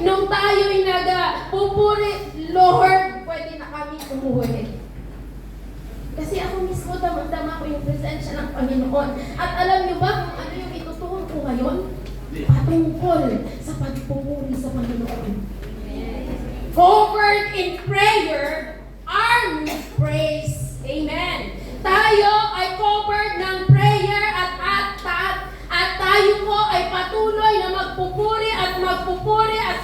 Nung tayo'y nagpupuri, Lord, pwede na kami umuwi. Kasi ako mismo damang-dama ko yung presensya ng Panginoon. At alam niyo ba kung ano yung ituturo ko ngayon? Patungkol sa pagpupuri sa Panginoon. Covered in prayer, armed with praise. Amen. Tayo ay covered ng prayer at tayo po ay patuloy na magpupuri at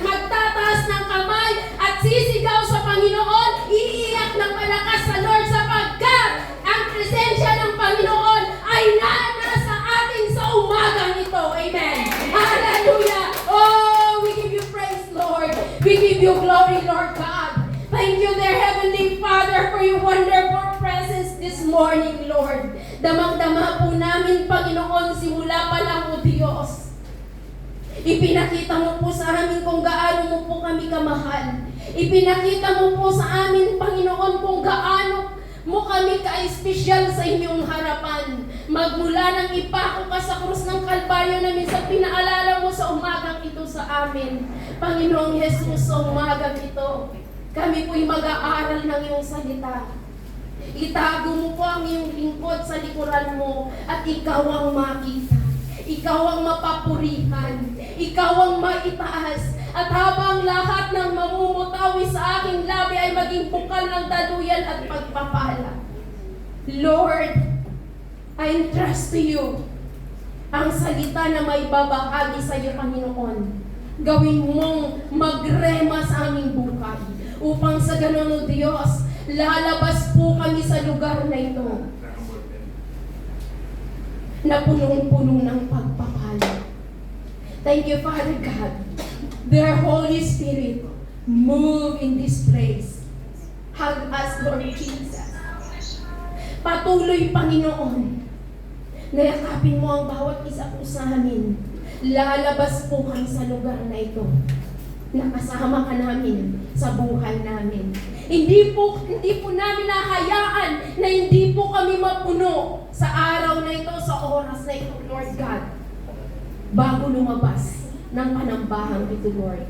magtataas ng kamay at sisigaw sa Panginoon, iiyak ng malakas sa Lord sapagkat ang presensya ng Panginoon ay nasa atin sa umagang ito. Amen. Hallelujah. Oh, we give you praise, Lord. We give you glory, Lord God. Thank you, dear Heavenly Father, for your wonderful presence this morning, Lord. Damang-dama po namin, Panginoon, simula pa lang po, Diyos. Ipinakita mo po sa amin kung gaano mo po kami kamahal. Ipinakita mo po sa amin, Panginoon, kung gaano mo kami ka-espesyal sa inyong harapan. Magmula nang ipako ka sa krus ng Kalbaryo na minsan pinaalala mo sa umagang ito sa amin. Panginoong Jesus, sa umagang ito, kami po'y mag-aaral ng iyong salita. Itago mo po ang iyong lingkod sa likuran mo at ikaw ang makita. Ikaw ang mapapurihan. Ikaw ang maitaas. At habang lahat ng mamumutawi sa aking labi ay maging bukal ng daluyan at pagpapala. Lord, I entrust to you ang salita na may babahagi sa iyo, Panginoon. Gawin mong magrema sa aming buhay. Upang sa ganon, O Diyos, lalabas po kami sa lugar na ito na punong-puno ng pagpapala. Thank you, Father God. Their Holy Spirit, move in this place. Hug us, Lord Jesus. Patuloy, Panginoon, na yakapin mo ang bawat isa po sa amin. Lalabas po kami sa lugar na ito. Nakasama ka namin sa buhay namin. Hindi po namin nahayaan na hindi po kami mapuno sa araw na ito, sa oras na ito, Lord God. Bago lumabas ng panambahang ito, Lord.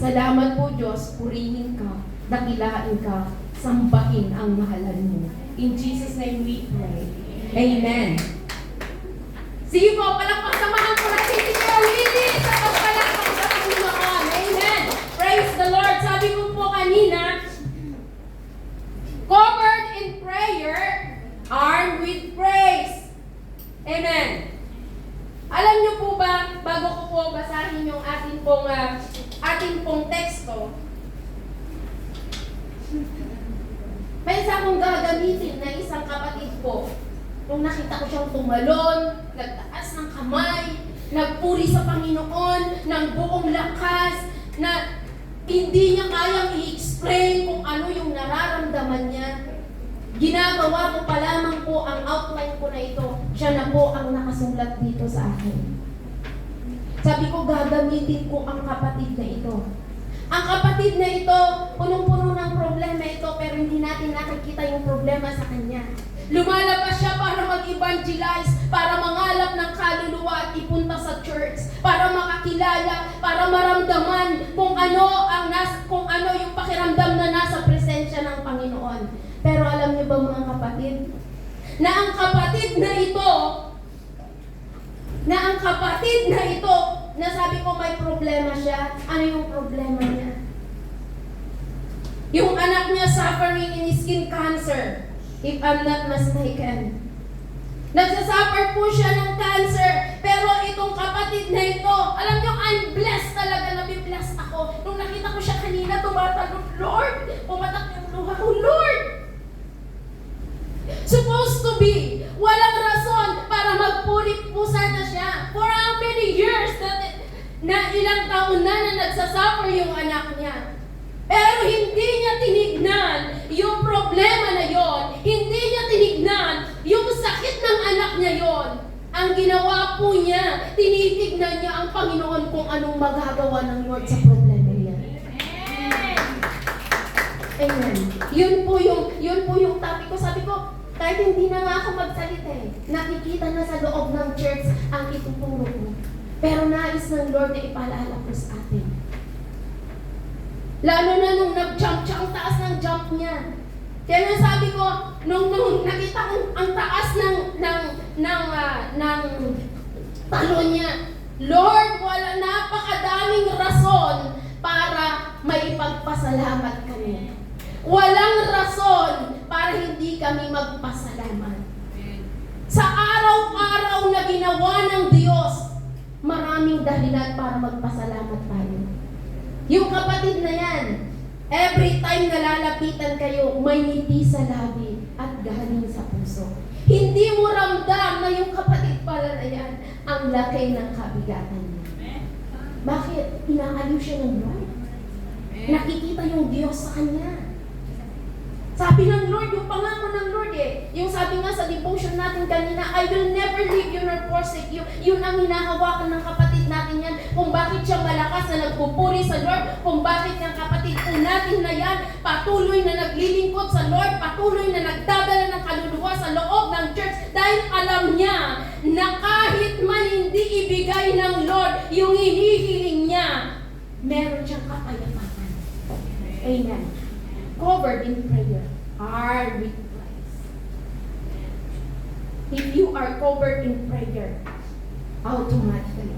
Salamat po, Diyos. Purihin ka, dakilain ka, sambahin ang mahalan mo. In Jesus' name we pray. Amen. Sige po, palakpaksamahan po natin si Kuya Willie sa pagpalakpak sa Panginoon. Amen. Praise the Lord. Sabi ko po kanina, covered in prayer, armed with praise. Amen. Alam niyo po ba, bago ko po basahin yung ating pong teksto, may isa akong gagamitin na isang kapatid ko. Nung nakita ko siyang tumalon, nagtaas ng kamay, nagpuri sa Panginoon ng buong lakas, na hindi niya kayang i-explain kung ano yung nararamdaman niya. Ginagawa ko pa lamang po ang outline ko na ito. Siya na po ang nakasulat dito sa akin. Sabi ko, gagamitin ko ang kapatid na ito. Ang kapatid na ito, punong-puno ng problema ito, pero hindi natin nakikita yung problema sa kanya. Lumalabas siya para mag-evangelize, para mangalap ng kaluluwa at ipunta sa church, para makakilala, para maramdaman kung ano yung pakiramdam na nasa presensya ng Panginoon. Pero alam niyo ba, mga kapatid, na ang kapatid na ito, na sabi ko may problema siya, ano yung problema niya? Yung anak niya suffering in skin cancer. If I'm not mistaken. Nagsasuffer po siya ng cancer, pero itong kapatid na ito, alam niyo, I'm blessed talaga, nabibless ako. Nung nakita ko siya kanina, tumatalon, Lord, pumatak yung luha ko, Lord! Supposed to be, walang rason para magpuri po sana siya. For how many years na ilang taon na nagsasuffer yung anak niya. Pero hindi niya tinignan yung problema na yon. Hindi niya tinignan yung sakit ng anak niya yon. Ang ginawa po niya, tinitignan niya ang Panginoon kung anong magagawa ng Lord sa problema niya. Amen. Yun po yung topic ko. Sabi ko, kahit hindi na nga ako magsalita nakikita na sa loob ng church ang ituturo ko. Pero nais ng Lord na ipaalala ko sa atin. Lalo na nung nag-jump siya, ang taas ng jump niya. Kaya nung sabi ko, nung nakita ko ang taas ng talon niya, Lord, wala, napakadaming rason para maipagpasalamat kami. Walang rason para hindi kami magpasalamat. Sa araw-araw na ginawa ng Diyos, maraming dahilan para magpasalamat tayo. Yung kapatid na yan, every time na lalapitan kayo, may ngiti sa labi at galing sa puso. Hindi mo ramdam na yung kapatid pala na yan, ang laki ng kabigatan niya. Bakit? Inaaliw siya ng Lord. Nakikita yung Diyos sa kanya. Sabi ng Lord, yung pangako ng Lord yung sabi nga sa devotion natin kanina, I will never leave you nor forsake you. Yun ang hinahawakan ng kapatid natin yan. Kung bakit siya malakas na nagpupuri sa Lord, kung bakit yung kapatid po natin na yan, patuloy na naglilingkod sa Lord, patuloy na nagdadala ng kaluluwa sa loob ng church, dahil alam niya na kahit man hindi ibigay ng Lord yung hinihiling niya, meron siyang kapayapaan. Amen. Covered in prayer are with Christ. If you are covered in prayer, automatically,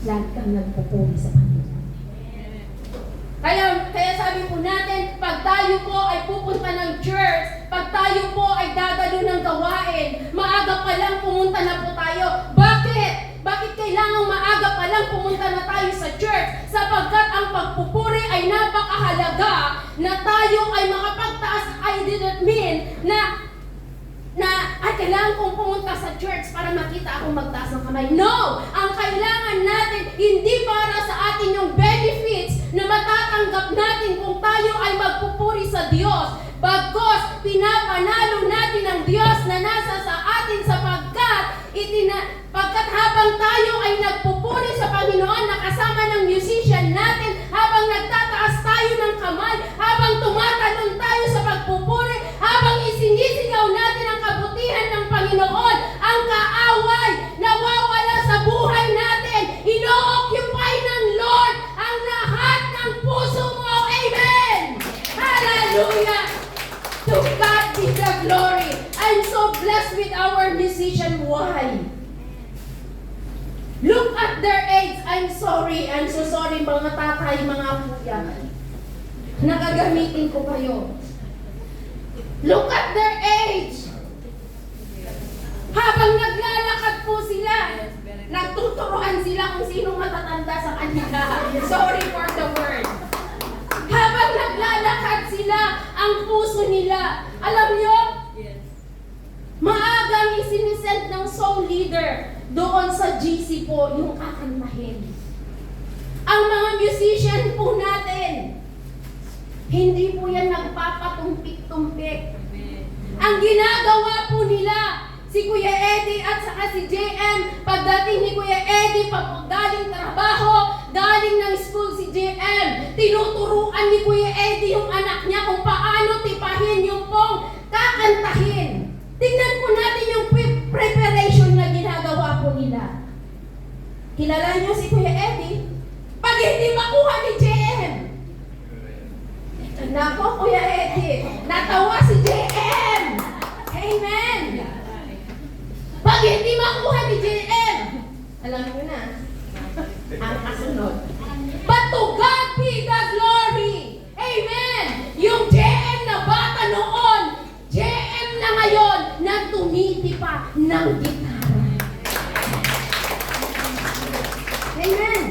lagi kang nagpupuri sa Panginoon. Kaya sabi po natin, pag tayo po ay pupunta ng church, pag tayo po ay dadalo ng gawain, maaga pa lang pumunta na po tayo. Bakit? Bakit kailangang maaga pa lang pumunta na tayo sa church? Sapagkat ang pagpupuri ay napakahalaga na tayo ay makapagtaas. I didn't mean na kailangan kong pumunta sa church para makita akong magtaas ng kamay. No! Ang kailangan natin, hindi para sa atin yung benefits na matatanggap natin kung tayo ay magpupuri sa Diyos. Bagkos, pinapanalo natin ang Diyos na nasa sa atin sapagkat habang tayo ay nagpupuri sa Panginoon, nakasama ng musician natin, habang nagtataas tayo ng kamay, habang tumatalon tayo sa pagpupuri, habang isinisigaw natin ang kabutihan ng Panginoon, ang kaaway nawawala sa buhay natin, ino-occupy ng Lord ang lahat ng puso mo. Amen! Hallelujah! To God be the glory. I'm so blessed with our musician. Why? Look at their age. I'm so sorry mga tatay, mga kuya. Nakagamitin ko kayo. Look at their age. Habang naglalakad po sila, nagtuturuan sila kung sinong matatanda sa kanila. Sorry for the word. Habang naglalakad sila, ang puso nila, alam nyo, maagang isinisend ng song leader doon sa GC po yung kakantahin. Ang mga musician po natin, hindi po yan nagpapatumpik-tumpik. Ang ginagawa po nila, si Kuya Eddie at saka si JM, pagdating ni Kuya Eddie, pag galing trabaho, galing ng school si JM, tinuturuan ni Kuya Eddie yung anak niya kung paano tipahin yung pong kakantahin. Tingnan po natin yung preparation na ginagawa po nila. Kilala niyo si Kuya Eddie? Pag hindi makuha ni JM, nako Kuya Eddie, natawa si JM. Amen. Pag hindi makuha ni JM, alam niyo na, ang kasunod. But to God be the glory. Amen. Yung JM na bata noon, JM na ngayon, na tumitipa ng gitara. Amen.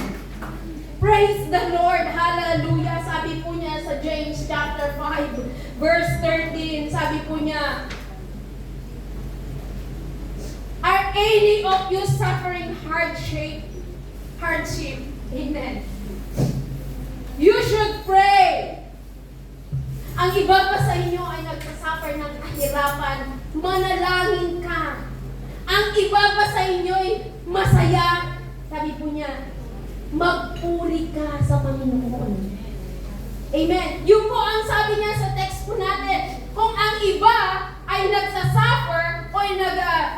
Praise the Lord. Hallelujah. Sabi po niya sa James chapter 5, verse 13, sabi po niya, are any of you suffering hardship? Amen. You should pray. Ang iba pa sa inyo ay nagsasuffer ng kahirapan, manalangin ka. Ang iba pa sa inyo ay masaya. Sabi po niya, magpuri ka sa Panginoon. Amen. Yun po ang sabi niya sa text po natin. Kung ang iba ay nagsasuffer o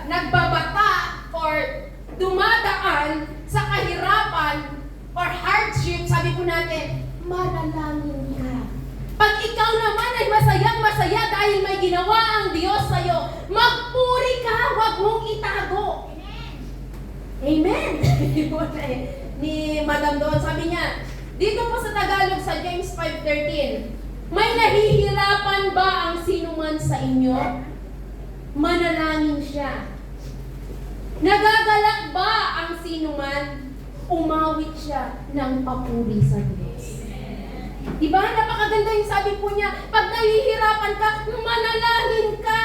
nagbabata or dumadaan sa kahirapan or hardship, sabi po natin, manalangin ka. Pag ikaw naman ay masayang-masaya dahil may ginawa ang Diyos sa'yo, magpuri ka, huwag mong itago. Amen. Ni Madam doon, sabi niya, dito po sa Tagalog sa James 5:13, may nahihirapan ba ang sinuman sa inyo? Manalangin siya. Nagagalak ba ang sinuman? Umawit siya ng papuri sa Diyos. Diba? Napakaganda yung sabi po niya, pag nahihirapan ka, manalangin ka.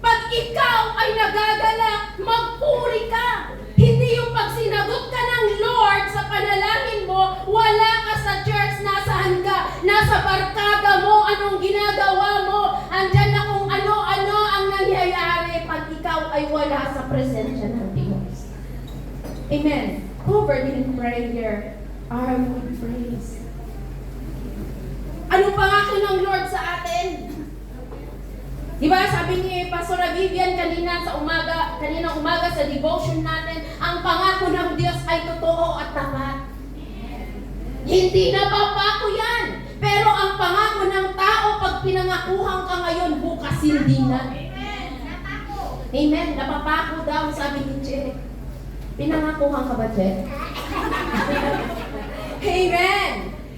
Pag ikaw ay nagagalak, magpuri ka. Hindi yung pag sinagot ka ng Lord sa panalangin mo, wala ka sa church, nasaan ka? Nasa barkada mo, anong ginagawa mo? Andyan na kung ano-ano ang nangyayari pag ikaw ay wala sa presensya ng Diyos. Amen. Covered in prayer, armed with praise. Anong pangako ng Lord sa atin? Diba, sabi ni Pastor Vivian kanina umaga sa devotion natin, ang pangako ng Diyos ay totoo at tapat. Hindi napapako yan. Pero ang pangako ng tao, pag pinangakuhan ka ngayon, bukas hindi na. Amen. Napapako daw, sabi ni Che. Pinangakuhan ka ba, Che? Amen.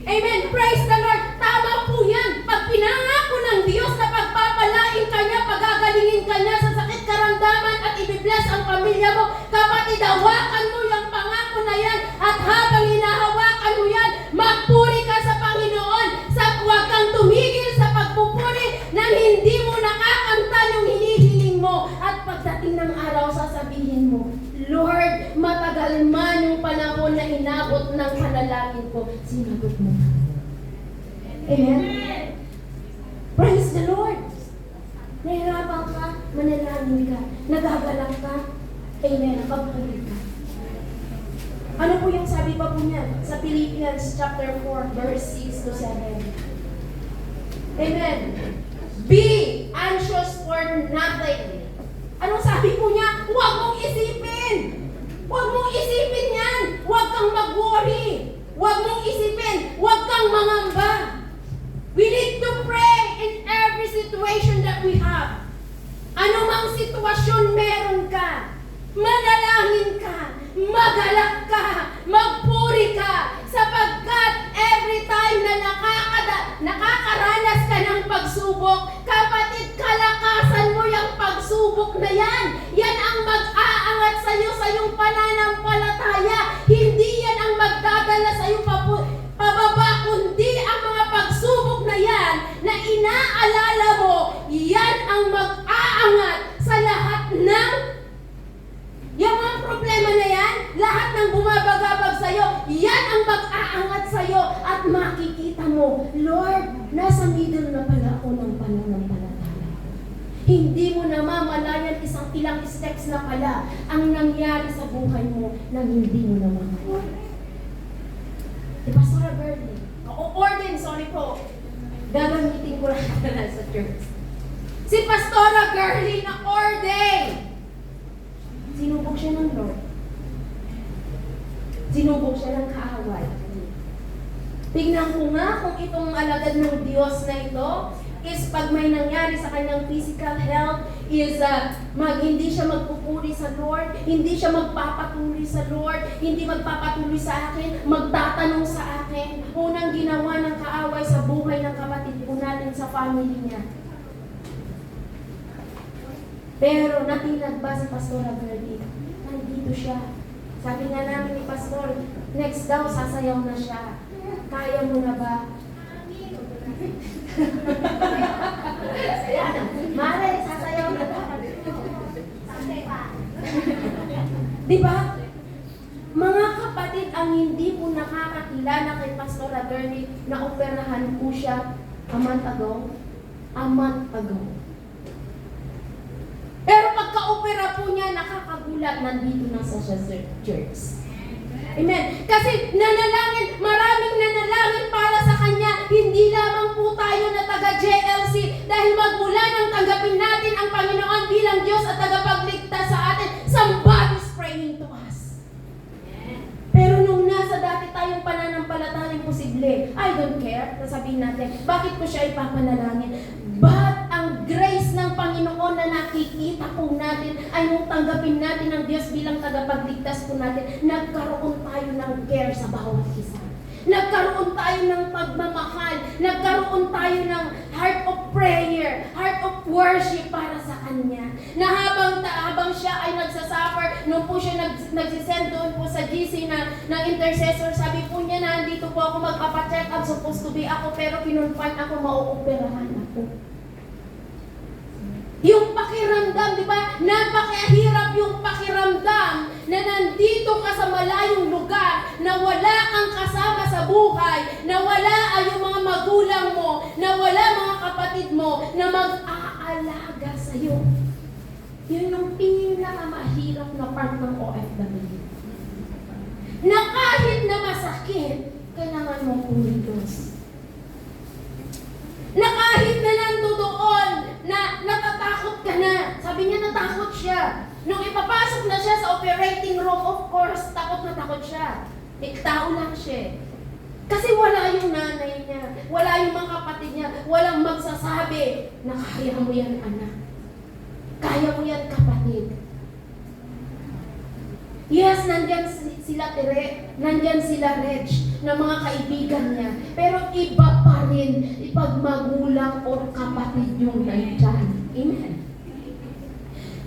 Amen. Praise the Lord. Tama po yan. Pag pinangako ng Diyos na pagpapalain ka niya, pagagalingin ka niya sa sakit karamdaman at ibibless ang pamilya mo, kapatid, hawakan mo yung pangako na yan at habang hinahawakan mo yan, magpuri ka sa Panginoon. Huwag kang tumigil sa pagpupuri nang hindi mo nakakanta yung hinihiling mo. At pagdating ng araw, sasabihin mo, Lord, matagal man yung panahon na inabot ng panalangin ko, sinagot mo. Amen? Praise the Lord! Nahirapan ka, manalangin ka, nagagalak ka, amen, magpuri ka. Ano po yung sabi pa po niya sa Philippians chapter 4, verse 6 to 7? Amen. Be anxious for nothing. Anong sabi po niya? Huwag mong isipin. Huwag mong isipin yan. Huwag kang mag-worry. Huwag mong isipin. Huwag kang mangamba. We need to pray in every situation that we have. Ano mang sitwasyon meron ka, manalangin ka, magalak ka, magpuri ka, sapagkat every time na nakakaranas ka ng pagsubok, kapatid, kalakasan mo yung pagsubok na yan. Yan ang mag-aangat sa iyo sa iyong pananampalataya. Hindi yan ang magdadala sa iyo pababa, kundi ang mga pagsubok na yan na inaalala mo, yan ang mag-aangat sa lahat ng yung mga problema na yan, lahat ng bumabagabag sa'yo, yan ang mag-aangat sa'yo at makikita mo, Lord, nasa middle na pala ako ng pananampalataya. Hindi mo namamalayan ilang steps na pala ang nangyari sa buhay mo nang hindi mo namamalayan. Si Pastora Bernie, sorry po, gagamitin ko lang sa church. Si Pastora Gerly na ordain. Sinubok siya ng Lord. Sinubok siya ng kaaway. Tingnan ko nga kung itong alagad ng Diyos na ito is pag may nangyari sa kanyang physical health is hindi siya magpupuri sa Lord, hindi siya magpapatuloy sa Lord, hindi magpapatuloy sa akin, magtatanong sa akin. Unang ginawa ng kaaway sa buhay ng kapatid po natin sa family niya. Pero natinag ba si Pastora Bernie? Nandito siya. Sabi nga namin ni Pastor, next daw sasayaw na siya. Kaya mo na ba? Mare, sasayaw na daw. Diba? Mga kapatid, ang hindi po nakakakilala kay Pastora Bernie na operahan po siya a month ago. Pero pagka-opera po niya, nakakagulat, nandito na sa church. Amen. Kasi maraming nanalangin para sa Kanya, hindi lamang po tayo na taga-JLC, dahil magmula nang tanggapin natin ang Panginoon bilang Diyos at tagapagligtas sa atin, somebody's praying to us. Pero nung nasa dati tayong pananampalatayang posible imposible. I don't care. Sasabihin natin, bakit ko siya ipapanalangin? But ang grace ng Panginoon na nakikita po natin ay nung tanggapin natin ang Diyos bilang tagapagligtas po natin, nagkaroon tayo ng care sa bawat isa. Nagkaroon tayo ng pagmamahal, nagkaroon tayo ng heart of prayer, heart of worship para sa Kanya. Na habang siya ay nagsasuffer, nung po siya nagsisend doon po sa GC ng intercessor, sabi po niya na andito po ako magpapacheck up, supposed to be ako, pero kinunfine ako, mauoperahan ako. Yung pakiramdam, di ba? Napakahirap yung pakiramdam na nandito ka sa malayong lugar, na wala kang kasama sa buhay, na wala ay yung mga magulang mo, na wala mga kapatid mo, na mag-aalaga sa'yo. Yun yung pinakamahirap na part ng OFW. Na kahit na masakit, kailangan mong kumilos. Na kahit na nandoon, na natatakot ka na. Sabi niya natakot siya. Nung ipapasok na siya sa operating room, of course, takot na takot siya. Tao lang siya. Kasi wala yung nanay niya, wala yung mga kapatid niya, walang magsasabi na kaya mo yan, anak. Kaya mo yan, kapatid. Yes, nandyan sila Tere, nandyan sila Reg, na mga kaibigan niya. Pero iba pa rin ipag magulang o kapatid yung nandyan. Amen.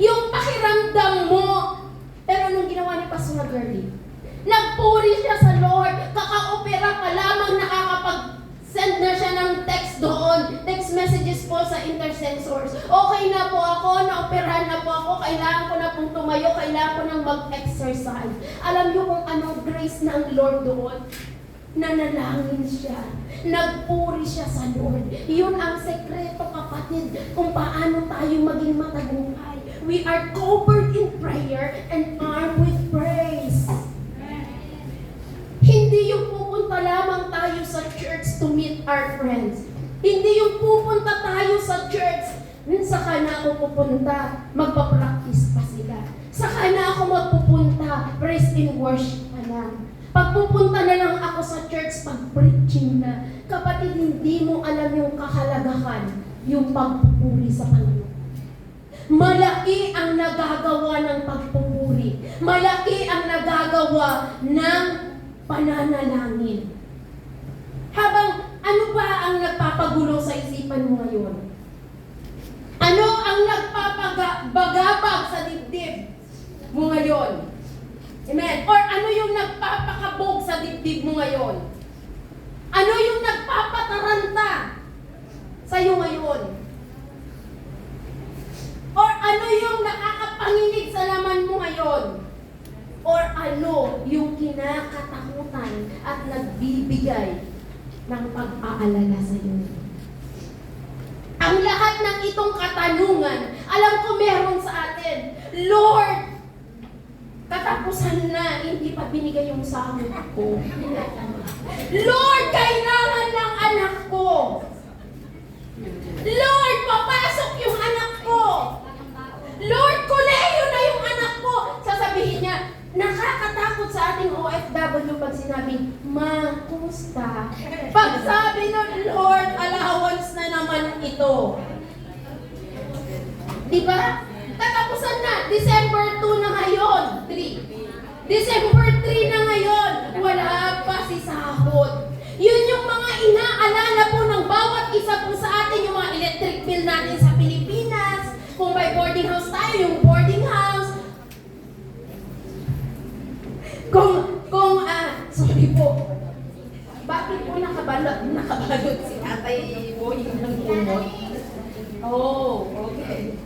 Yung pakiramdam mo, pero nung ginawa ni Pastor Girlie, nagpuri siya sa Lord, kaka-opera pa lamang nakakapag-send na siya ng text doon, text messages po sa intercessors. Okay na po ako, naoperahan na po ako, kailangan ko na pong tumayo, kailangan ko nang mag-exercise. Alam niyo kung anong grace ng Lord doon? Nanalangin siya, nagpuri siya sa Lord. Iyon ang sekreto, kapatid, kung paano tayo maging matagumpay. We are covered in prayer and armed with praise. Hindi yung pupunta lamang tayo sa church to meet our friends. Hindi yung pupunta tayo sa church, saka na ako pupunta, magpa-practice pa sila. Saka na ako magpupunta, praise and worship pa lang. Pagpupunta na lang ako sa church, pag-preaching na. Kapatid, hindi mo alam yung kahalagahan, yung pagpupuri sa Panginoon. Malaki ang nagagawa ng pagpupuri. Malaki ang nagagawa ng pananalangin. Habang ano ba ang nagpapagulo sa isipan mo ngayon? Ano ang nagpapagabag sa dibdib mo ngayon? Amen? Or ano yung nagpapakabog sa dibdib mo ngayon? Ano yung nagpapataranta sa'yo ngayon? Or ano yung nakakapanginig sa laman mo ngayon? Or ano yung kinakatakutan at nagbibigay ng pag-aalala sa iyo? Ang lahat ng itong katanungan, alam ko meron sa atin. Lord, katapusan na, hindi pa binigay yung sahod ko. Lord, kailangan ng anak ko. Lord, papasok yung anak ko. Lord, koleyo na yung anak ko. Sasabihin niya, nakakatakot sa ating OFW pag sinabing, Ma, kumusta? Pag sabi ng Lord, allowance na naman ito. Diba? Tatapusan na. December 2 na ngayon. 3. December 3 na ngayon. Wala pa si sahod. Yun yung mga inaalala po ng bawat isa po sa atin, yung mga electric bill natin sa Pilipinas. Kung may boarding house tayo, yung boarding house. Sorry po. Bakit po nakabalot si Tatay Boy ng kumot? Oh, okay.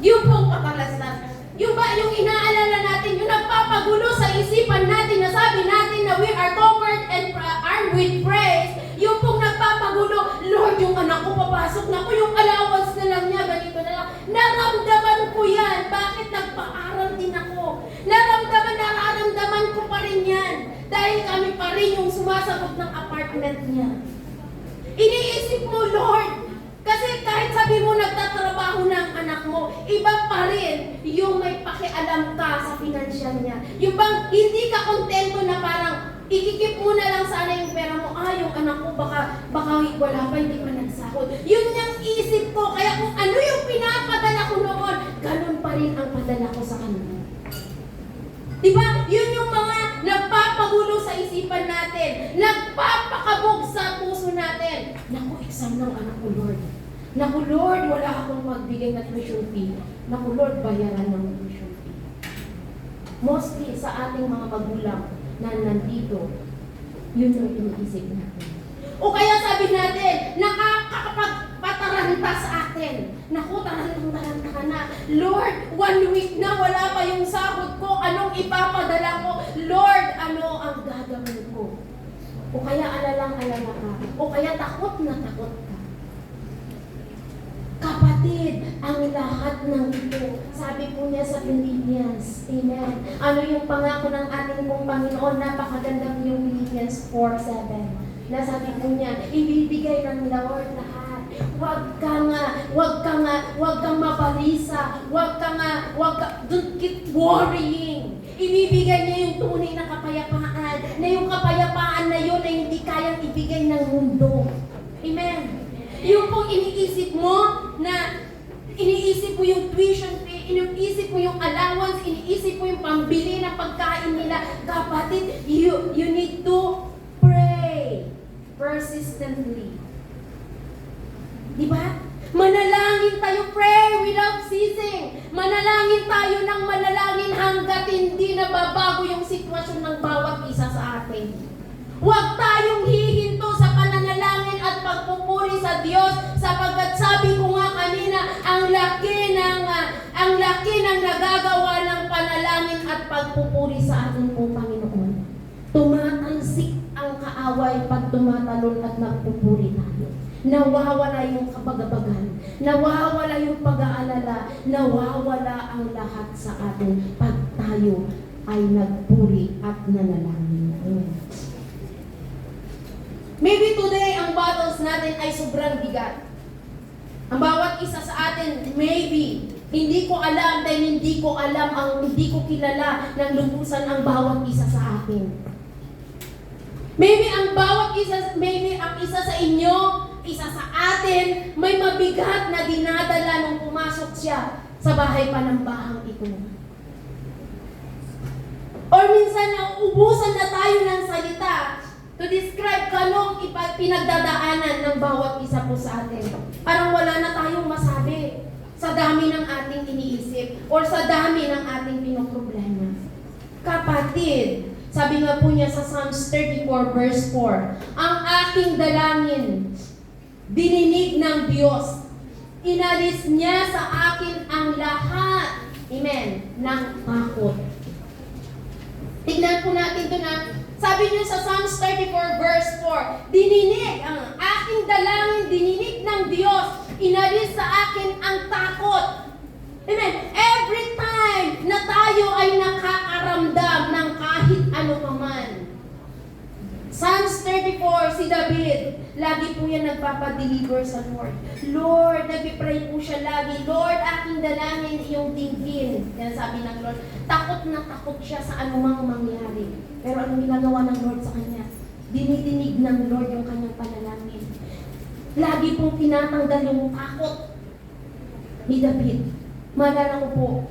Yung pong pakalastas. Yung ba, yung inaalala natin, yung nagpapagulo sa isipan natin, na sabi natin na we are covered and armed with praise, yung pong nagpapagulo, Lord, yung anak ko papasok na ko, yung allowance na lang niya, ganito na lang. Naramdaman ko yan. Bakit nagpa-aral din ako? Nararamdaman ko pa rin yan. Dahil kami pa rin yung sumasagot ng apartment niya. Iniisip mo, Lord, kasi kahit sabi mo nagtatrabaho ng anak mo, iba pa rin yung may pakialam ka sa financial niya. Yung bang hindi ka kontento na parang ikikip mo na lang sana yung pera mo. Yung anak ko, baka wala pa, hindi pa nagsahod. Yun yung isip ko. Kaya kung ano yung pinapadala ko noon, ganun pa rin ang padala ko sa kanila. Diba? Yun yung mga nagpapagulo sa isipan natin. Nagpapakabog sa puso natin. Naku, exam ng anak ko, Lord. Naku, Lord, wala akong magbigay na tuition fee. Naku, Lord, bayaran ng tuition fee. Mostly sa ating mga magulang na nandito, yun yung iniisip natin. O kaya sabi natin, nakakapagpataranta sa atin. Naku, tarantang-taranta ka na. Lord, 1 week na wala pa yung sahod ko. Anong ipapadala ko? Lord, ano ang gagawin ko? O kaya alalang-alala ka. O kaya takot na takot ka. Kapatid, ang lahat ng ito, sabi po niya sa Philippians, amen. Ano yung pangako ng ating pong Panginoon? Napakagandang yung Philippians 4:7. Na sabi po niya, ibibigay ng Lord lahat. Huwag kang mabalisa. Don't keep worrying. Ibibigay niya yung tunay na kapayapaan. Na yung kapayapaan na yun ay hindi kayang ibigay ng mundo. Amen. Yung pong iniisip mo yung tuition fee, iniisip mo yung allowance, iniisip mo yung pambili ng pagkain nila. Kapatid, you need to pray persistently. Diba? Manalangin tayo, pray without ceasing. Manalangin tayo ng manalangin hanggat hindi nababago yung sitwasyon ng bawat isa sa atin. Huwag tayong hihinto sa pananalangin at pagpupuri sa Diyos sapagkat sabi ko nga kanina, ang laki ng nagagawa ng panalangin at pagpupuri sa ating pong Panginoon. Tumatalsik ang kaaway pag tumatalon at nagpupuri tayo. Nawawala yung kabagabagan, nawawala yung pag-aalala, nawawala ang lahat sa atin pag tayo ay nagpuri at nanalangin. Amen. Maybe today, ang battles natin ay sobrang bigat. Ang bawat isa sa atin, maybe, hindi ko alam dahil hindi ko kilala ng lubusan ang bawat isa sa atin. Maybe ang isa sa inyo, isa sa atin, may mabigat na dinadala nung pumasok siya sa bahay panambahang ito. Or minsan, nauubusan na tayo ng salita to describe kanong pinagdadaanan ng bawat isa po sa atin. Parang wala na tayong masabi sa dami ng ating iniisip or sa dami ng ating pinoproblema. Kapatid, sabi nga po niya sa Psalms 34 verse 4, ang aking dalangin, dininig ng Diyos. Inalis niya sa akin ang lahat, amen, ng takot. Tignan po natin ito na, sabi niya sa Psalms 34 verse 4, dininig, ang aking dalangin, dininig ng Diyos, inalis sa akin ang takot. Amen. Every time na tayo ay nakakaramdam ng kahit ano paman. Psalms 34, si David, lagi po yan nagpapadeliver sa Lord. Lord, nagpipray po siya lagi, Lord, aking dalangin iyong tingin. Yan sabi ng Lord. Takot na takot siya sa anumang mangyari. Pero anong ginagawa ng Lord sa kanya? Dinidinig ng Lord yung kanyang panalangin. Lagi pong tinatanggal yung takot ni David. Maalala ko po,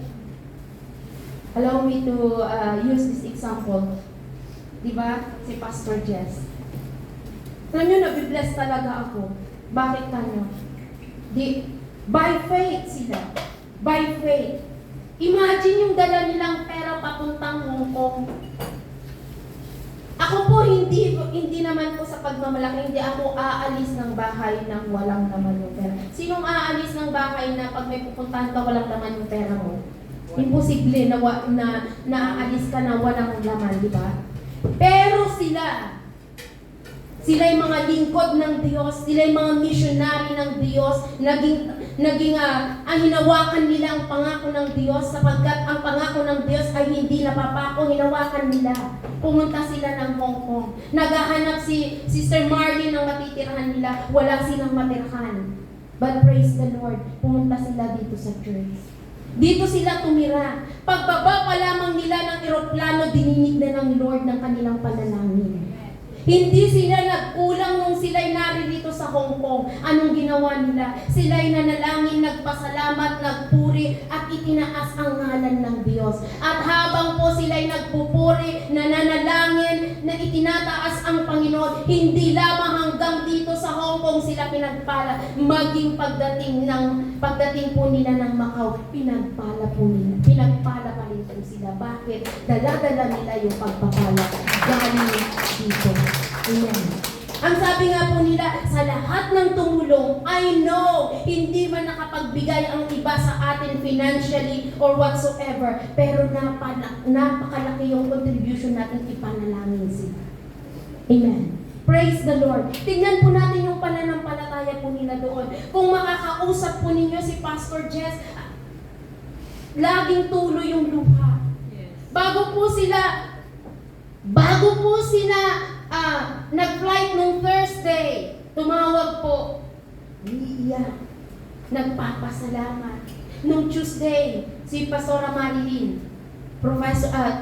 allow me to use this example. Diba? Si Pastor Jess. Alam nyo, nabibless talaga ako. Bakit kanyo? By faith sila. By faith. Imagine yung dala nilang pera papuntang Hong Kong. Ako po, hindi naman po sa pagmamalaki, hindi ako aalis ng bahay nang walang laman yung pera. Sinong aalis ng bahay na pag may pupuntahan ka, walang laman yung pera mo? Imposible na aalis ka na walang laman, di ba? Pero sila yung mga lingkod ng Diyos, sila yung mga missionary ng Diyos, ang hinawakan nila ang pangako ng Diyos sapagkat ang pangako ng Diyos ay hindi napapako, hinawakan nila. Pumunta sila ng Hong Kong. Naghahanap si Sister Marlene ng matitirahan nila, wala silang matirahan. But praise the Lord, pumunta sila dito sa church. Dito sila tumira. Pagbaba pa lamang nila ng eroplano, dininig na ng Lord ng kanilang panalangin. Hindi sila nagkulang nung sila'y naririto sa Hong Kong. Anong ginawa nila? Sila'y nanalangin, nagpasalamat, nagpuri, at itinaas ang ngalan ng Diyos. At habang po sila'y nagpupuri, nananalangin, na itinataas ang Panginoon, hindi lamang hanggang dito sa Hong Kong sila pinagpala, maging pagdating po nila ng Macau, pinagpala pa rin po sila. Bakit? Dala-dala nila yung pagpapala galing dito. Ayan. Ang sabi nga po nila, sa lahat ng tumulong, I know, hindi man nakapagbigay ang iba sa atin financially or whatsoever, pero napakalaki yung contribution natin, ipanalangin sila. Amen. Praise the Lord. Tingnan po natin yung pananampalataya po nila doon. Kung makakausap po ninyo si Pastor Jess, laging tuloy yung luha. Bago po sila nag-flight nung Thursday, tumawag po, iiyak, nagpapasalamat. Nung Tuesday, si Pastora Marilyn,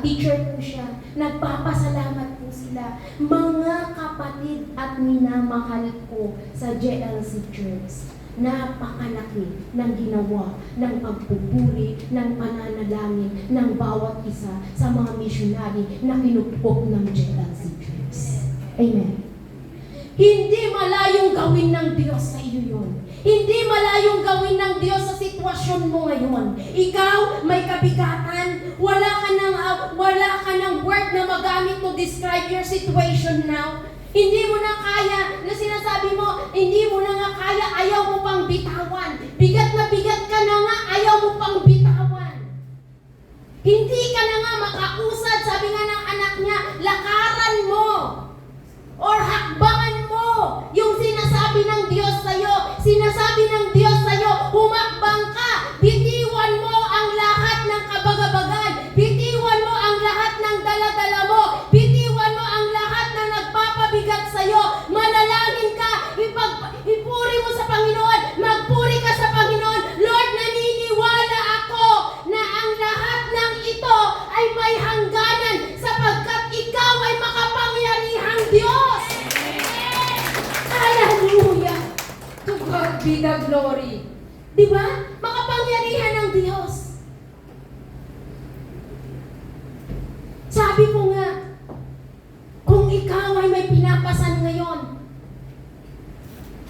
teacher po siya, nagpapasalamat po sila. Mga kapatid at minamahal ko sa JLC Church, napakalaki ng ginawa ng pagpupuri, ng pananalangin ng bawat isa sa mga misyonari na kinupok ng JLC Church. Amen. Hindi malayong gawin ng Diyos sa iyo yun. Hindi malayong gawin ng Diyos sa sitwasyon mo ngayon. Ikaw, may kabigatan, wala ka ng word na magamit to describe your situation now. Hindi mo na kaya, na sinasabi mo, hindi mo na nga kaya, ayaw mo pang bitawan. Bigat na bigat ka na nga, ayaw mo pang bitawan. Hindi ka na nga makausad, sabi nga ng anak niya, lakaran mo. Or hakbangan mo yung sinasabi ng Diyos sa'yo. Sinasabi ng Diyos sa'yo, humakbang ka. Bitiwan mo ang lahat ng kabagabagan. Bitiwan mo ang lahat ng daladala mo. Bitiwan mo ang lahat na nagpapabigat sa'yo. Manalangin ka. Ipuri mo sa Panginoon. Magpuri ka sa Panginoon. Lord, naniniwala ako na ang lahat ng ito ay may hangganan sapagkat ikaw ay makapangyarihang Diyos. Hallelujah! To God be the glory. Diba? Makapangyarihan ng Diyos. Sabi ko nga, kung ikaw ay may pinapasan ngayon,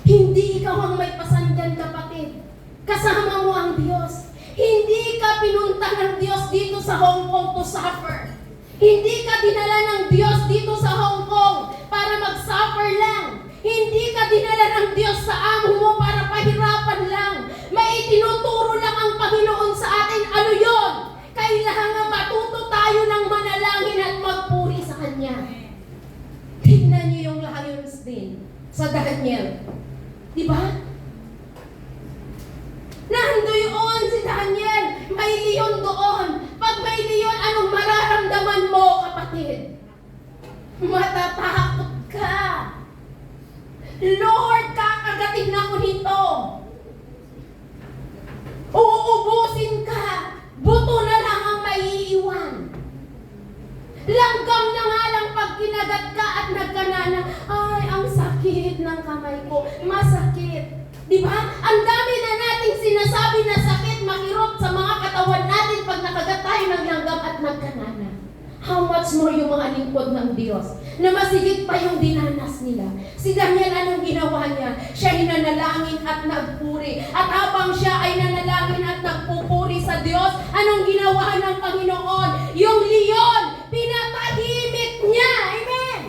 hindi ikaw ang may pasan dyan, kapatid. Kasama mo ang Diyos. Hindi ka pinunta ng Diyos dito sa Hong Kong to suffer. Hindi ka dinala ng Diyos dito sa Hong Kong para mag-suffer lang. Hindi ka dinala ng Diyos sa amo mo para pahirapan lang. May itinuturo lang ang Panginoon sa atin. Ano yon? Kailangan matuto tayo ng manalangin at magpuri sa Kanya. Tignan niyo yung lions din sa Daniel. Diba? Nandoon si Daniel. May leon doon. Pag may leon, anong mararamdaman mo, kapatid? Matatakot ka. Lord, kakagatin ako nito. Uubusin ka. Buto na lang ang maiiwan. Langgam na nga lang pag kinagat ka at nagkanana, ay, ang sakit ng kamay ko. Masakit. Diba? Ang dami na nating sinasabi na sakit, makirot sa mga katawan natin pag nakagat tayo ng langgam at nagkanana. How much more yung mga lingkod ng Diyos na masigit pa yung dinanas nila. Si Daniel, anong ginawa niya? Siya ay nanalangin at nagpuri. At habang siya ay nanalangin at nagpupuri sa Diyos, anong ginawa ng Panginoon? Yung leon, pinatahimik niya. Amen!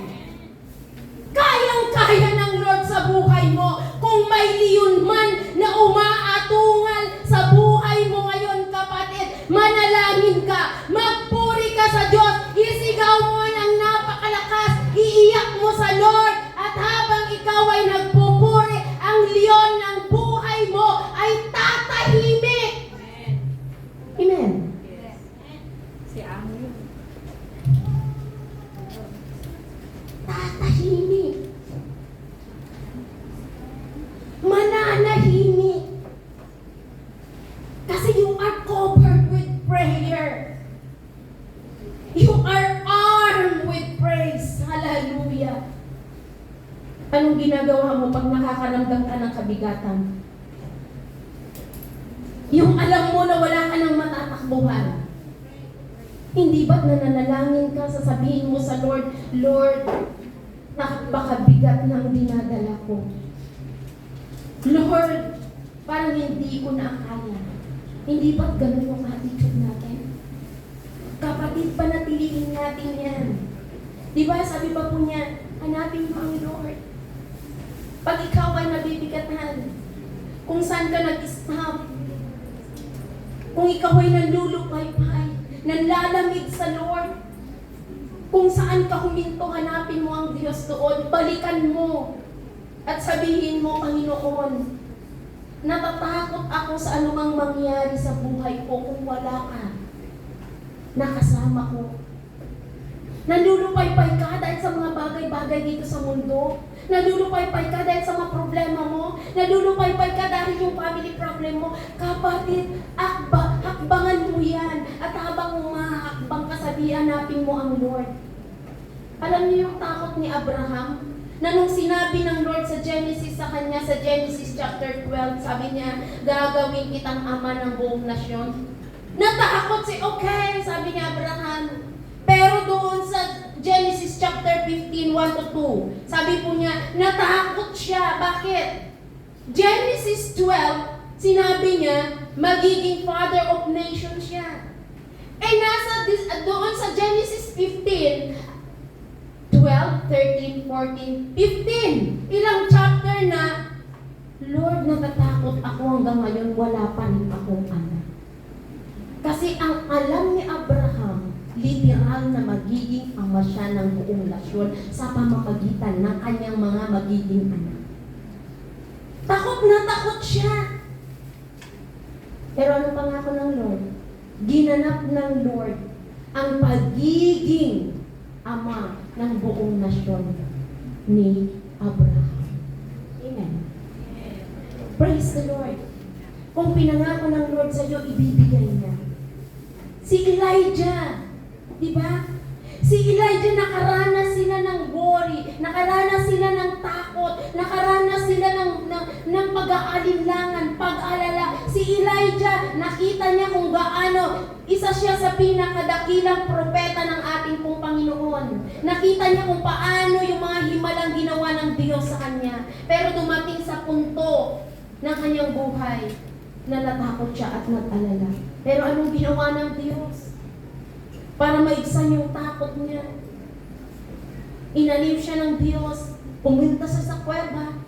Kayang-kaya ng Lord sa buhay mo. Kung may leon man na umaatungal sa buhay mo ngayon, kapatid, manalangin ka, magpuri ka sa Diyos, isigaw mo ng napakalakas, iiyak mo sa Lord, at habang ikaw ay nagpupuri, ang leon ng buhay mo ay tatahimik. Amen. Si Amo yun. Tatahimik. Mananahimik. Anong ginagawa mo pag nakakaramdam ka ng kabigatan? Yung alam mo na wala ka ng matatakbuhan. Hindi ba't nananalangin ka, sasabihin mo sa Lord, Lord, napakabigat ng dinadala ko. Lord, parang hindi ko na kaya. Hindi ba't ganun yung attitude natin? Kapatid, panatiliin natin yan. Di ba, sabi pa po niya, hanapin mo ang Lord. Pag ikaw ay nabibigatan, kung saan ka nag-stop, kung ikaw ay nanlulupay-pay, nanlalamig sa Lord, kung saan ka huminto, hanapin mo ang Diyos doon, balikan mo, at sabihin mo, Panginoon, natatakot ako sa anumang mangyari sa buhay ko kung wala ka nakasama ko. Nalulupay-pay ka dahil sa mga bagay-bagay dito sa mundo. Nalulupay-pay ka dahil sa mga problema mo. Nalulupay-pay ka dahil yung family problem mo. Kapatid, hakbangan mo yan. At habang umahakbang ka, hanapin mo ang Lord. Alam niyo yung takot ni Abraham? Na nung sinabi ng Lord sa Genesis sa kanya, sa Genesis chapter 12, sabi niya, gagawin kitang ama ng buong nasyon. Natakot okay, sabi ni Abraham. Pero doon sa Genesis chapter 15, 1-2, sabi po niya, natakot siya. Bakit? Genesis 12, sinabi niya, magiging father of nations siya. Doon sa Genesis 15, 12, 13, 14, 15. Ilang chapter na, Lord, natatakot ako hanggang ngayon, wala pa rin akong anak. Kasi ang alam ni Abraham, literal na magiging ama siya ng buong nasyon sa pamamagitan ng kanyang mga magiging anak. Takot na takot siya. Pero ano pangako ng Lord? Ginanap ng Lord ang pagiging ama ng buong nasyon ni Abraham. Amen. Praise the Lord. Kung pinangako ng Lord sa iyo, ibibigay niya. Si Elijah, di ba? Si Elijah, nakaranas sila ng worry, nakaranas sila ng takot, nakaranas sila ng pag-aalinlangan, pag-alala. Si Elijah, nakita niya kung gaano isa siya sa pinakadakilang propeta ng ating pong Panginoon. Nakita niya kung paano yung mga himalang ginawa ng Diyos sa kanya. Pero dumating sa punto ng kanyang buhay, natatakot siya at nag-alala. Pero anong ginawa ng Diyos? Para maibsan yung takot niya. Inalim siya ng Diyos. Pumunta siya sa kuweba.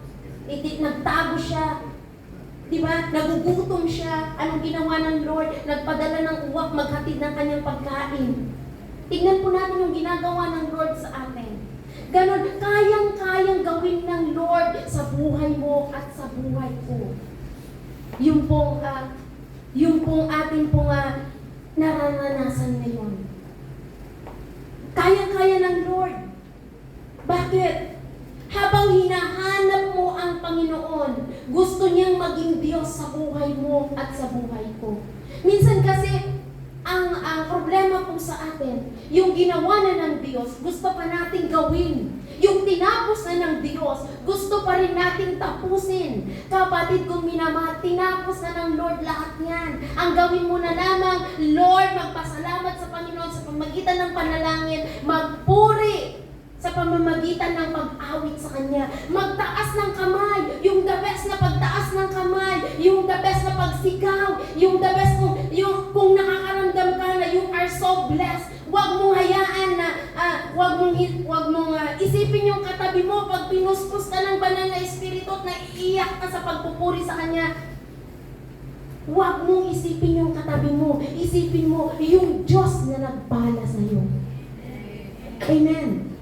Nagtago siya. Diba? Nagugutom siya. Anong ginawa ng Lord? Nagpadala ng uwak, maghatid ng kanyang pagkain. Tignan po natin yung ginagawa ng Lord sa atin. Ganon, kayang-kayang gawin ng Lord sa buhay mo at sa buhay ko. Yung pong ating pong nararanasan ngayon. Kaya-kaya ng Lord. Bakit? Habang hinahanap mo ang Panginoon, gusto niyang maging Diyos sa buhay mo at sa buhay ko. Minsan kasi, ang problema po sa atin, yung ginawa na ng Diyos, gusto pa nating gawin. Yung tinapos na ng Diyos, gusto pa rin nating tapusin. Kapatid kong minamahal, tinapos na ng Lord lahat yan. Ang gawin mo na lamang, Lord, magpasalamat sa Panginoon sa pamamagitan ng panalangin, magpuri sa pamamagitan ng pag-awit sa Kanya. Magtaas ng kamay, yung the best na pagtaas ng kamay, yung the best na pagsigaw, yung the best kung nakakaramdam ka na you are so blessed. Huwag mong hayaan na, huwag mong isipin yung katabi mo pag pinuspos ka ng banal na espiritu at naiiyak ka sa pagpupuri sa Kanya. Huwag mong isipin yung katabi mo. Isipin mo yung Diyos na nagpala sa iyo. Amen.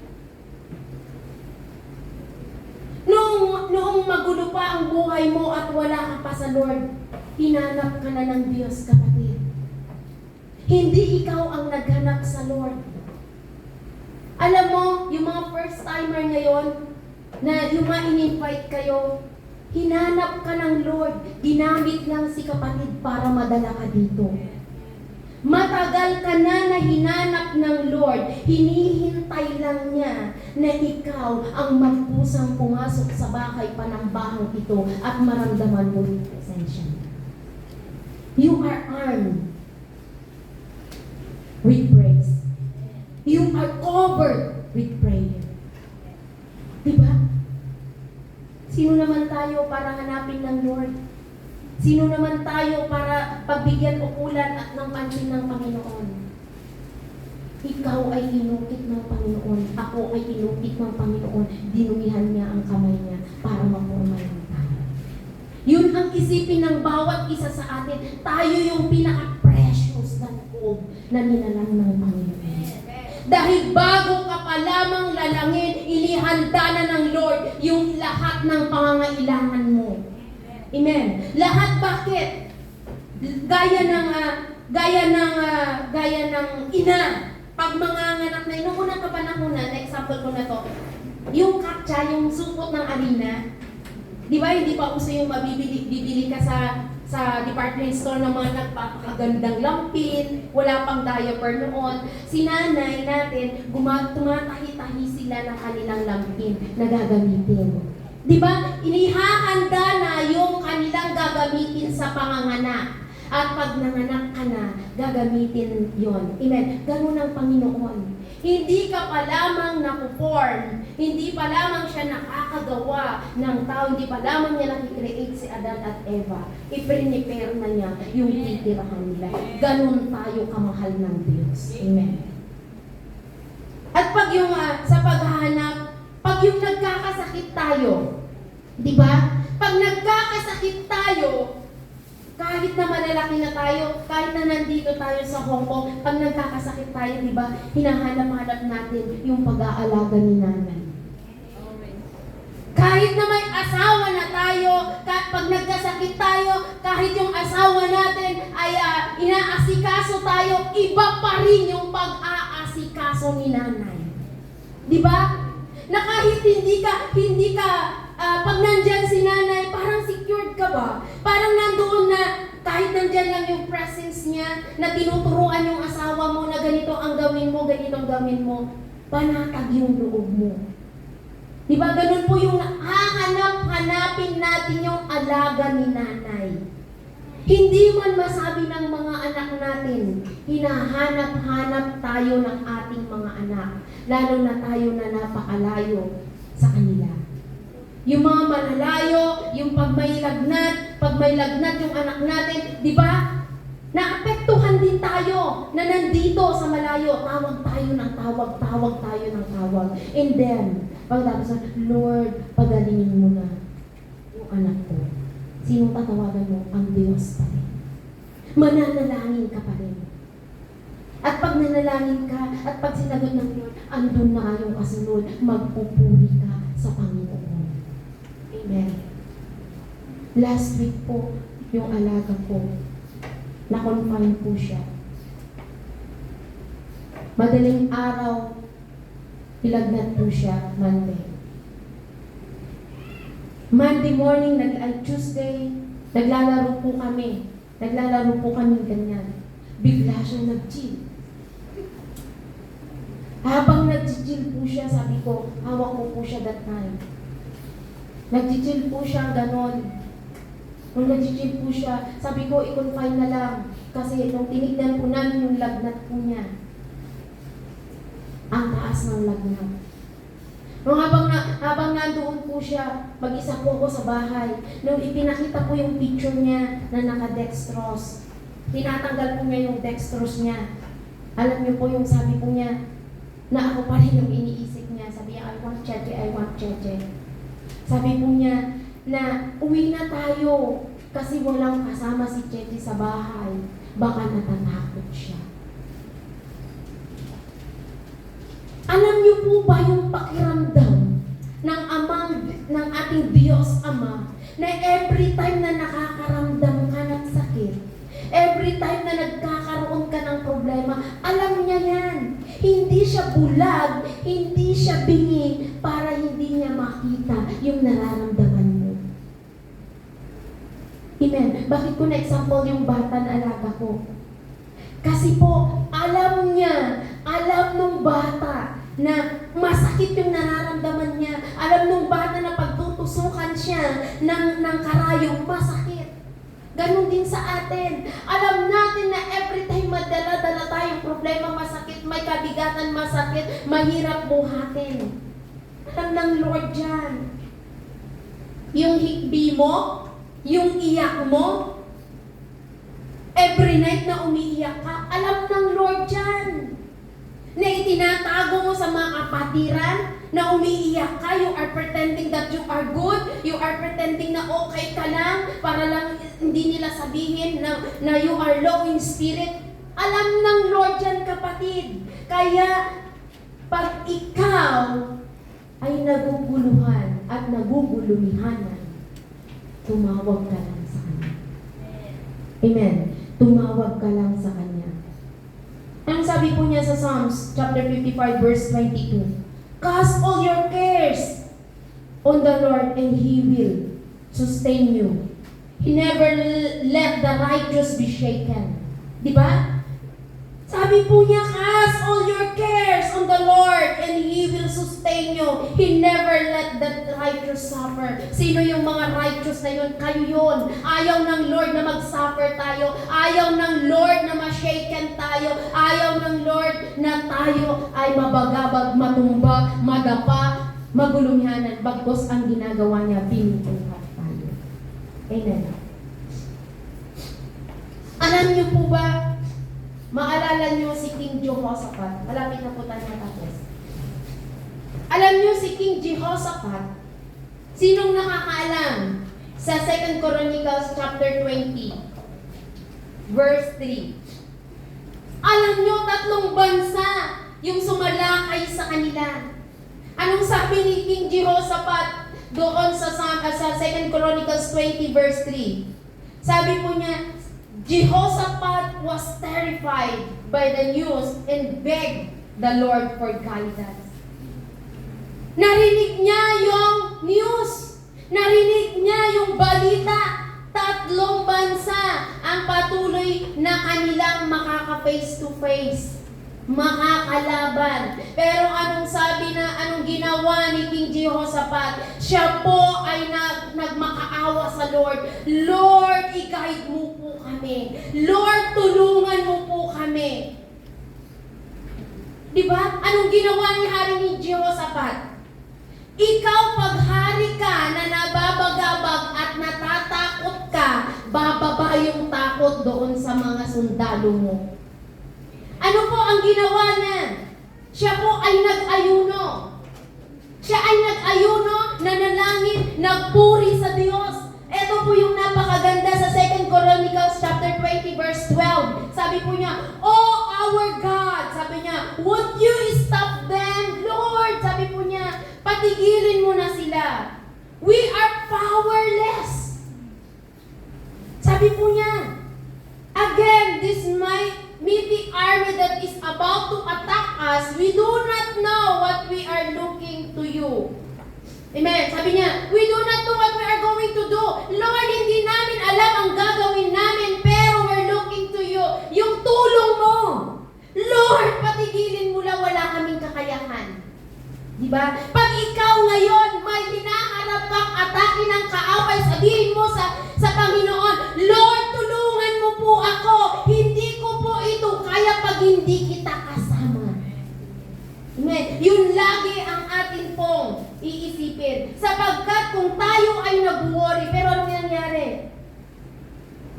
Noong magulo pa ang buhay mo at wala ka pa sa Lord, hinanap ka na ng Diyos, kapatid. Hindi ikaw ang naghanap sa Lord. Alam mo, yung mga first timer ngayon, na yung mga in-invite kayo, hinanap ka ng Lord, ginamit lang si kapatid para madala ka dito. Matagal ka na hinanap ng Lord. Hinihintay lang niya na ikaw ang magpusang pumasok sa bahay panambahang ito at maramdaman mo yung presensya niya. You are armed with praise. You are covered with prayer. Diba? Sino naman tayo para hanapin ng Lord? Sino naman tayo para pagbigyan ukulan at ng pansin ng Panginoon? Ikaw ay inukit ng Panginoon. Ako ay inukit ng Panginoon. Dinumihan niya ang kamay niya para mapurmahan tayo. Yun ang isipin ng bawat isa sa atin. Tayo yung pinaka-precious na loob na nilalang ng Panginoon. Dahil bago ka pa lamang lalangin, inihanda na ng Lord yung lahat ng pangangailangan mo. Amen. Lahat bakit? Gaya ng ina. Pag manganganak na, noong unang kapanahonan, example ko na to, yung katsa, yung supot ng arena, di ba hindi pa uso yung bibili ka sa department store ng mga nagpapakagandang lampin, wala pang diaper noon. Si nanay natin, tumatahi-tahi sila ng kanilang lampin na gagamitin. Di ba? Inihahanda na yung kanilang gagamitin sa panganganak. At pag nanganak ka na, gagamitin yon. Amen. Ganun ang Panginoon. Hindi ka pa lamang nakuporm, hindi pa lamang siya nakakagawa ng tao, hindi pa lamang niya nakikreate si Adan at Eva. I-prepare na niya yung titirahan nila. Ganun tayo kamahal ng Diyos. Amen. At pag yung sa paghahanap, pag yung nagkakasakit tayo, di ba? Pag nagkakasakit tayo, kahit na malalaki na tayo, kahit na nandito tayo sa Hong Kong, pag nagkakasakit tayo, di ba, hinahanap-hanap natin yung pag-aalaga ni nanay. Kahit na may asawa na tayo, pag nagkasakit tayo, kahit yung asawa natin ay inaasikaso tayo, iba pa rin yung pag-aasikaso ni nanay. Di ba? Na kahit hindi ka pag nandyan si nanay, parang secured ka ba? Parang nandoon na kahit nandyan lang yung presence niya, na tinuturuan yung asawa mo na ganito ang gawin mo, ganito ang gawin mo, panatag yung loob mo. Diba ganun po yung hanapin natin yung alaga ni nanay. Hindi man masabi ng mga anak natin, hinahanap-hanap tayo ng ating mga anak, lalo na tayo na napakalayo sa kanila. Yung mga malalayo, yung pag may lagnat yung anak natin, di ba? Naapektuhan din tayo na nandito sa malayo, tawag tayo ng tawag. And then, pagkatapos, Lord, pagalingin mo na yung anak ko. Sinong tatawagan mo? Ang Diyos pa rin. Mananalangin ka pa rin. At pag nanalangin ka, at pag sinagot ng Lord, andun na yung kasunod, magpupuri ka sa Panginoon. Amen. Last week po, yung alaga ko, na-confine po siya. Madaling araw, ilagnat po siya Monday morning, Tuesday, naglalaro po kami. Ganyan. Bigla siya nag-chill. Habang nag-chill po siya, sabi ko, hawak ko po siya that time. Nag-chill po siya, ganon. Nung nag-chill po siya, sabi ko, i-confine na lang. Kasi nung tinignan po namin yung lagnat po niya, ang taas ng lagnat. Nung habang nandoon po siya, mag-isa po ako sa bahay. Nung ipinakita ko yung picture niya na naka-dextrose, tinatanggal po niya yung dextrose niya. Alam niyo po yung sabi po niya, na ako pa rin yung iniisip niya. Sabi niya, I want Cheche. Sabi po niya, na uwi na tayo kasi walang kasama si Cheche sa bahay. Baka natatakot siya. Alam niyo po ba yung pakiramdam ng ating Diyos Ama na every time na nakakaramdam ka ng sakit, every time na nagkakaroon ka ng problema, alam niya yan. Hindi siya bulag, hindi siya bingi para hindi niya makita yung nararamdaman mo. Amen. Bakit ko na-example yung bata na alaga ko? Kasi po, alam niya, alam nung bata na masakit yung nararamdaman niya. Alam nung bata na pagtutusukan siya ng karayong, masakit. Ganon din sa atin. Alam natin na every time madala-dala tayong problema, masakit, may kabigatan, masakit, mahirap buhatin. Alam ng Lord yan. Yung hikbi mo, yung iyak mo, every night na umiiyak ka, alam ng Lord yan. Na itinatago mo sa mga kapatiran, na umiiyak ka, you are pretending that you are good, you are pretending na okay ka lang, para lang hindi nila sabihin na you are low in spirit. Alam ng Lord yan, kapatid. Kaya, pag ikaw ay naguguluhan at naguguluhihanan, tumawag ka lang sa Kanya. Amen. Tumawag ka lang sa Kanya. Ang sabi po niya sa Psalms chapter 55 verse 22, cast all your cares on the Lord and He will sustain you. He never let the righteous be shaken. Di ba? Sabi po niya, cast all your cares on the Lord and He will sustain you. He never let the righteous suffer. Sino yung mga righteous na yun? Kayo yun. Ayaw ng Lord na mag-suffer tayo. Ayaw ng Lord na ma-shaken tayo. Ayaw ng Lord na tayo ay mabagabag, matumba, madapa, magulunghanan. Bagkos ang ginagawa niya, pinutungkat tayo. Amen. Alam niyo po ba, maalala niyo si King Jehoshaphat? Malapit na po tayo matapos. Alam niyo si King Jehoshaphat, sinong nakakaalam sa 2 Chronicles chapter 20, verse 3? Alam niyo, 3 bansa yung sumalakay sa kanila. Anong sabi ni King Jehoshaphat doon sa 2 Chronicles 20, verse 3? Sabi po niya, Jehoshaphat was terrified by the news and begged the Lord for guidance. Narinig niya yung news. Narinig niya yung balita. 3 bansa ang patuloy na kanilang makaka-face to face. Makakalaban. Pero anong ginawa ni King Jehoshaphat? Siya po ay nagmakaawa sa Lord. Lord, i-guide mo po kami. Lord, tulungan mo po kami. Diba? Anong ginawa ni Hari ni Jehoshaphat? Ikaw, pag hari ka na nababagabag at natatakot ka, bababa yung takot doon sa mga sundalo mo. Ano po ang ginawa niya? Siya po ay nag-ayuno. Siya ay nag-ayuno, nanalangin, nagpuri sa Diyos. Ito po yung napakaganda sa 2 Chronicles chapter 20 verse 12. Sabi po niya, "Oh our God," sabi niya, "would you stop them, Lord?" Sabi po niya, patigilin mo na sila. We are powerless. Sabi po niya, again, this mighty army that is about to attack us, we do not know what we are looking to you. Amen. Sabi niya, we do not know what we are going to do. Lord, hindi namin alam ang gagawin namin, pero we're looking to you. Yung tulong mo. Lord, patigilin mo lang, wala kaming kakayahan. Diba? Pag ikaw ngayon may hinaharap kang atake ng kaaway, sabihin mo sa Panginoon, Lord, tulungan mo po ako. Hindi ko po ito kaya pag hindi kita kasama. Amen. Yun lagi ang atin pong iisipin. Sapagkat kung tayo ay nag-worry, pero anong nangyari?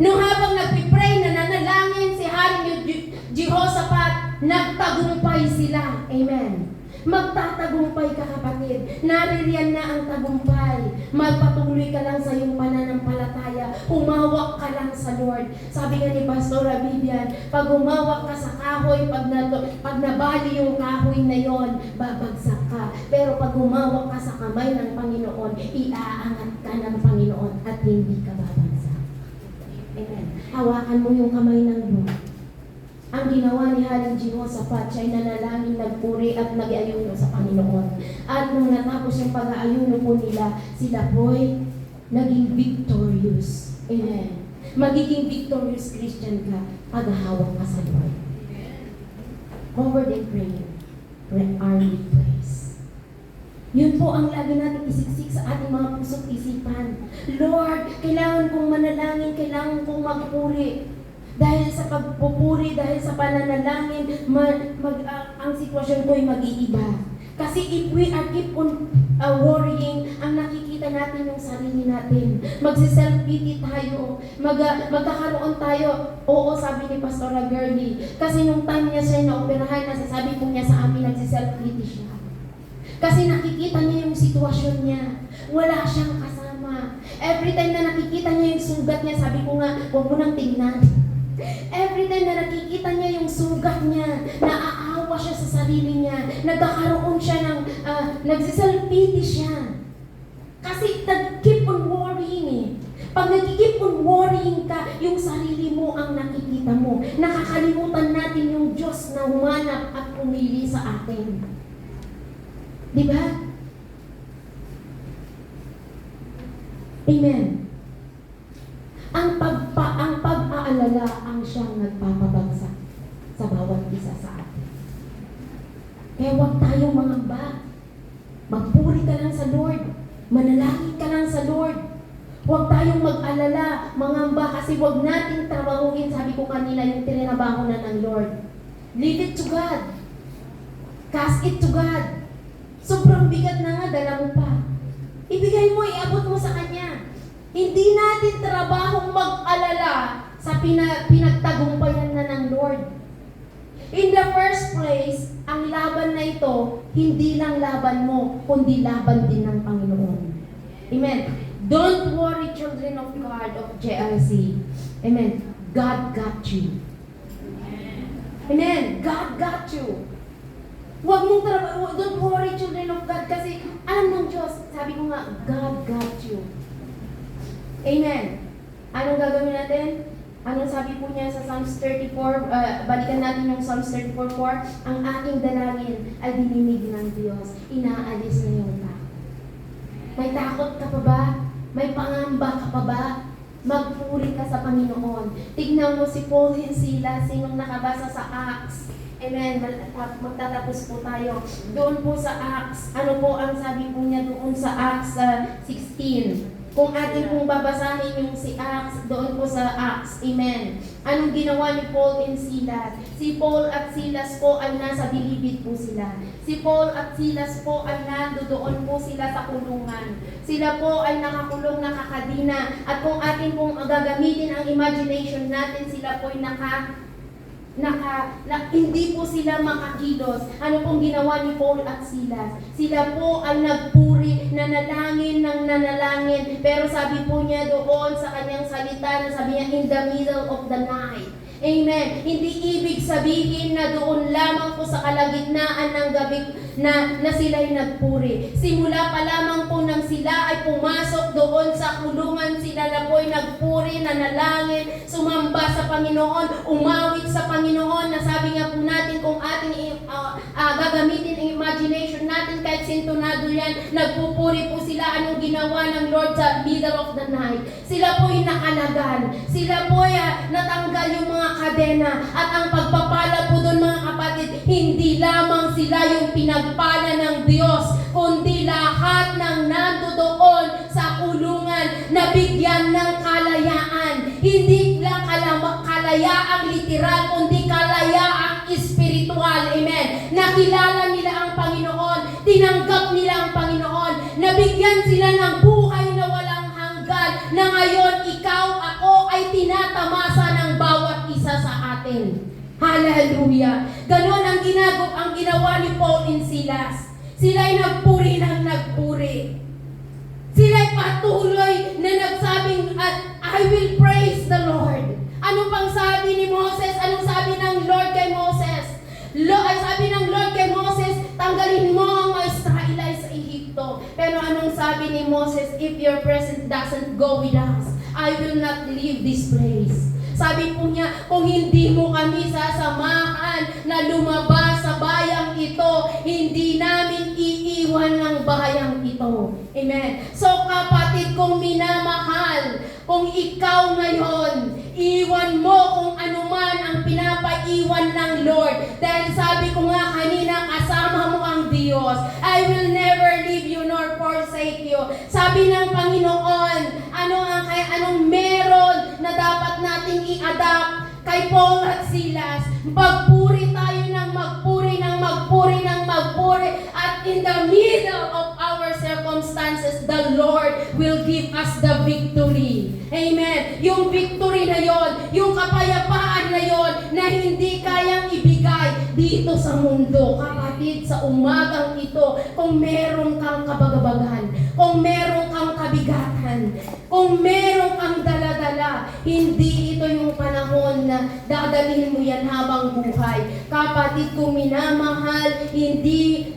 Nung habang nagpipray, nananalangin si Hari Jehoshaphat, nagtagumpay sila. Amen. Magtatagumpay ka, kapatid. Naririyan na ang tagumpay. Magpatuloy ka lang sa iyong pananampalataya. Humawak ka lang sa Lord. Sabi nga ni Pastora Vivian, pag humawak ka sa kahoy, pag nabali yung kahoy na yon, babagsak ka. Pero pag humawak ka sa kamay ng Panginoon, iaangat ka ng Panginoon at hindi ka babagsak. Amen. Hawakan mo yung kamay ng Lord. Ang ginawa ni Haring Jehoshaphat, siya ay nanalangin, nagpuri at nag-ayuno sa Panginoon. At nung natapos yung pag-aayuno po nila, sila po'y naging victorious. Amen. Magiging victorious Christian ka pag hawak ka sa Lord. Forward in prayer. Army praise. Yun po ang lagi natin isiksik sa ating mga puso't isipan. Lord, kailangan kong manalangin, kailangan kong magpuri. Dahil sa pagpupuri, dahil sa pananalangin, ang sitwasyon ko ay mag-iiba. Kasi if we are keep on worrying, ang nakikita natin yung sarili natin. Magsi-self-pity tayo. Magkakaroon tayo. Oo, sabi ni Pastora Girlie. Kasi nung time niya siya na-operahan, nasasabi po niya sa amin, nagsi-self-pity siya. Kasi nakikita niya yung sitwasyon niya. Wala siyang kasama. Every time na nakikita niya yung sugat niya, sabi ko nga, huwag mo nang tingnan. Every time na nakikita niya yung sugat niya, naaawa siya sa sarili niya, nagkakaroon siya ng, nagsiself-pity siya. Kasi nag-keep on worrying eh. Pag nag-keep on worrying ka, yung sarili mo ang nakikita mo. Nakakalimutan natin yung Diyos na humanap at pumili sa atin. Di ba? Amen. Ang pag-aalala ang siyang nagpapabagsak sa bawat isa sa atin. Kaya huwag tayong mangamba. Magpuri ka lang sa Lord. Manalangin ka lang sa Lord. Huwag tayong mag-alala, mangamba, kasi huwag nating trabahuin, sabi ko kanina, yung tinrabaho na ng Lord. Leave it to God. Cast it to God. Sobrang bigat na nga, dala mo pa. Ibigay mo, iabot mo sa Kanya. Hindi natin trabahong mag-alala sa pinagtagumpayan na ng Lord. In the first place, ang laban na ito, hindi lang laban mo, kundi laban din ng Panginoon. Amen. Don't worry, children of God, of JRC. Amen. God got you. Amen. God got you. Huwag mong don't worry, children of God, kasi alam ng Diyos, sabi ko nga, God got you. Amen. Anong gagawin natin? Anong sabi po niya sa Psalms 34? Balikan natin yung Psalms 34:4. Ang aking dalangin ay dininig ng Diyos. Inaalis na yung takot. May takot ka pa ba? May pangamba ka pa ba? Magpuri ka sa Panginoon. Tignan mo si Paul and Silas, sinong nakabasa sa Acts. Amen. Magtatapos po tayo. Doon po sa Acts, ano po ang sabi po niya doon sa Acts 16? Kung atin pong babasahin yung si Acts, doon po sa Acts. Amen. Anong ginawa ni Paul and Silas? Si Paul at Silas po ay nasa bilibid po sila. Si Paul at Silas po ay nandoon po sila sa kulungan. Sila po ay nakakulong, nakakadina. At kung atin pong gagamitin ang imagination natin, sila po ay hindi po sila makakilos. Ano pong ginawa ni Paul at Silas? Sila po ay nagpuri, nanalangin ng nanalangin. Pero sabi po niya doon sa kanyang salita, na sabi niya, in the middle of the night. Amen. Hindi ibig sabihin na doon lamang po sa kalagitnaan ng gabi na sila'y nagpuri. Simula pa lamang po nang sila ay pumasok doon sa kulungan, sila na po ay nagpuri, nanalangin, sumamba sa Panginoon, umawit sa Panginoon, na sabi nga po natin kung ating gagamitin ang imagination natin, kahit sintonado yan, nagpupuri po sila. Anong ginawa ng Lord sa middle of the night? Sila po ay nakalagan, sila po ay natanggal yung mga kadena, at ang pagpapala po doon, mga kapatid, hindi lamang sila yung pinagpala ng Diyos, kundi lahat ng nandoon sa kulungan nabigyan ng kalayaan. Hindi lang kalayaang literal, kundi kalayaang espiritual. Amen. Nakilala nila ang Panginoon, tinanggap nila ang Panginoon, nabigyan sila ng buhay na walang hanggan, na ngayon ikaw, ako ay tinatamasa ng bawat isa sa atin. Hallelujah. Ganon ang ginawa ni Paul and Silas. Sila'y nagpuri ng nagpuri. Sila'y patuloy na nagsabing, I will praise the Lord. Ano pang sabi ni Moses? Anong sabi ng Lord kay Moses? Sabi ng Lord kay Moses, tanggalin mo ang mga Israelites sa Egypto. Pero anong sabi ni Moses? If your presence doesn't go with us, I will not leave this place. Sabi po niya, kung hindi mo kami sasamahan na lumabas sa bayang ito, hindi namin iiwan ng bayang ito. Amen. So kapatid kong minamahal, kung ikaw ngayon, iwan mo kung ano man ang pinapaiwan ng Lord. Dahil sabi ko nga kanina, kasama mo ang Diyos. I will never leave you nor forsake you. Sabi ng Panginoon, anong meron na dapat nating i-adapt kay Paul at Silas? Magpuri tayo ng magpuri, ng magpuri, ng magpuri. At in the middle of our circumstances, the Lord will give us the victory. Amen. Yung victory na yon, yung kapayapaan na yon, na hindi kayang ibigay dito sa mundo. Kapatid, sa umagang ito, kung meron kang kabagabagan, kung meron kang kabigatan, kung meron kang dala-dala, hindi ito yung panahon na dadalhin mo yan habang buhay. Kapatid, kung minamahal, hindi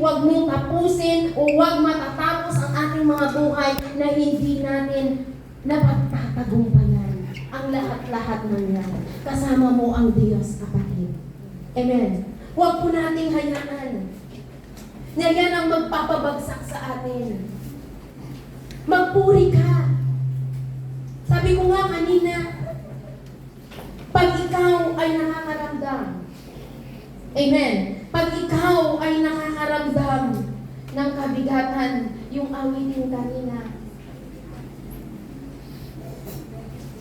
wag mong tapusin o wag matatapos ang ating mga buhay na hindi natin napagtatagumpayan ang lahat-lahat ng yan. Kasama mo ang Diyos, kapatid. Amen. Huwag po nating hayaan na yan ang magpapabagsak sa atin. Magpuri ka. Sabi ko nga kanina, pag ikaw ay nakakaramdam, amen, pag ikaw ay nakakaramdam ng kabigatan, yung awitin kanina,